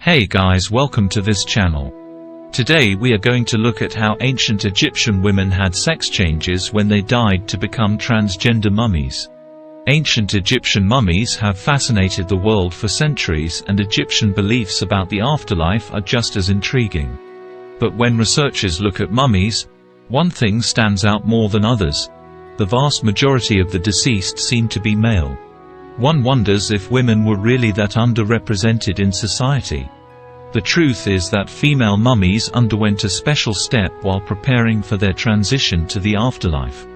Hey guys, welcome to this channel. Today we are going to look at how ancient Egyptian women had sex changes when they died to become transgender mummies. Ancient Egyptian mummies have fascinated the world for centuries, and Egyptian beliefs about the afterlife are just as intriguing. But when researchers look at mummies, one thing stands out more than others. The vast majority of the deceased seem to be male. One wonders if women were really that underrepresented in society. The truth is that female mummies underwent a special step while preparing for their transition to the afterlife.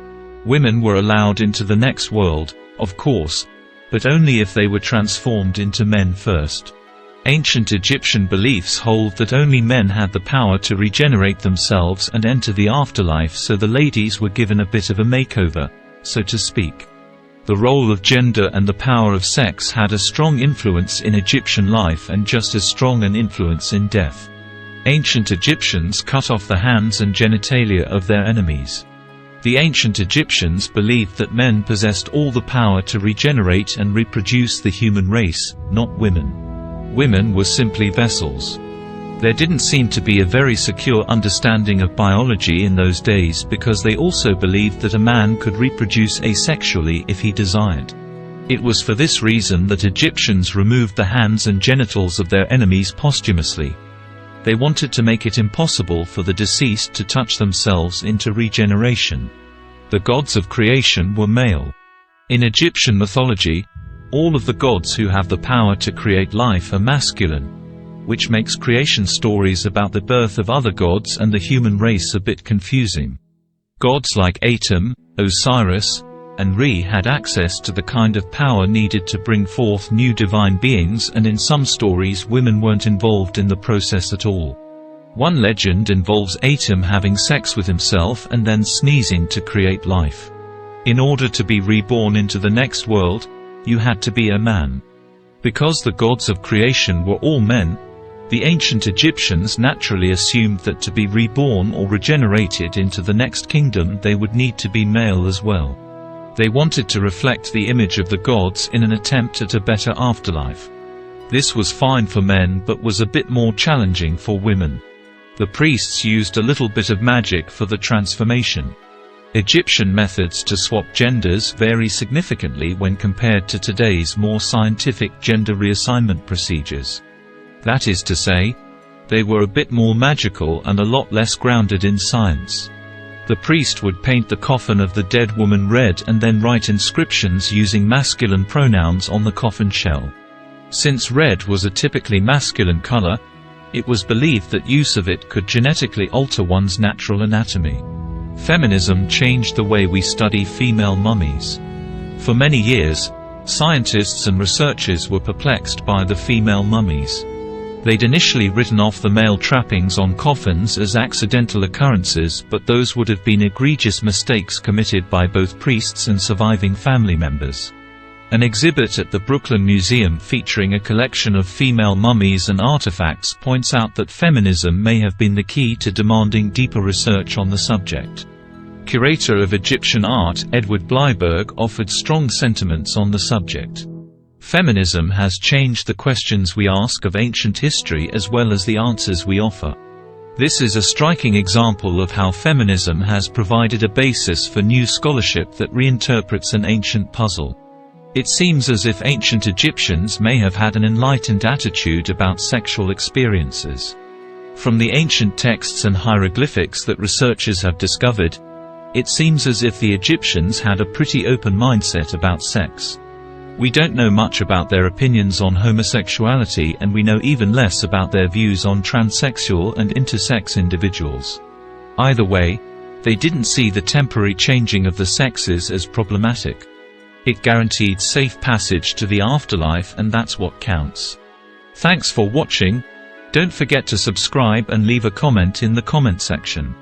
Women were allowed into the next world, of course, but only if they were transformed into men first. Ancient Egyptian beliefs hold that only men had the power to regenerate themselves and enter the afterlife, so the ladies were given a bit of a makeover, so to speak. The role of gender and the power of sex had a strong influence in Egyptian life and just as strong an influence in death. Ancient Egyptians cut off the hands and genitalia of their enemies. The ancient Egyptians believed that men possessed all the power to regenerate and reproduce the human race, not women. Women were simply vessels. There didn't seem to be a very secure understanding of biology in those days, because they also believed that a man could reproduce asexually if he desired. It was for this reason that Egyptians removed the hands and genitals of their enemies posthumously. They wanted to make it impossible for the deceased to touch themselves into regeneration. The gods of creation were male. In Egyptian mythology, all of the gods who have the power to create life are masculine, which makes creation stories about the birth of other gods and the human race a bit confusing. Gods like Atum, Osiris, and Re had access to the kind of power needed to bring forth new divine beings, and in some stories women weren't involved in the process at all. One legend involves Atum having sex with himself and then sneezing to create life. In order to be reborn into the next world, you had to be a man. Because the gods of creation were all men, the ancient Egyptians naturally assumed that to be reborn or regenerated into the next kingdom they would need to be male as well. They wanted to reflect the image of the gods in an attempt at a better afterlife. This was fine for men but was a bit more challenging for women. The priests used a little bit of magic for the transformation. Egyptian methods to swap genders vary significantly when compared to today's more scientific gender reassignment procedures. That is to say, they were a bit more magical and a lot less grounded in science. The priest would paint the coffin of the dead woman red and then write inscriptions using masculine pronouns on the coffin shell. Since red was a typically masculine color, it was believed that use of it could genetically alter one's natural anatomy. Feminism changed the way we study female mummies. For many years, scientists and researchers were perplexed by the female mummies. They'd initially written off the male trappings on coffins as accidental occurrences, but those would have been egregious mistakes committed by both priests and surviving family members. An exhibit at the Brooklyn Museum featuring a collection of female mummies and artifacts points out that feminism may have been the key to demanding deeper research on the subject. Curator of Egyptian art Edward Bleiberg offered strong sentiments on the subject. Feminism has changed the questions we ask of ancient history as well as the answers we offer. This is a striking example of how feminism has provided a basis for new scholarship that reinterprets an ancient puzzle. It seems as if ancient Egyptians may have had an enlightened attitude about sexual experiences. From the ancient texts and hieroglyphics that researchers have discovered, it seems as if the Egyptians had a pretty open mindset about sex. We don't know much about their opinions on homosexuality, and we know even less about their views on transsexual and intersex individuals. Either way, they didn't see the temporary changing of the sexes as problematic. It guaranteed safe passage to the afterlife, and that's what counts. Thanks for watching. Don't forget to subscribe and leave a comment in the comment section.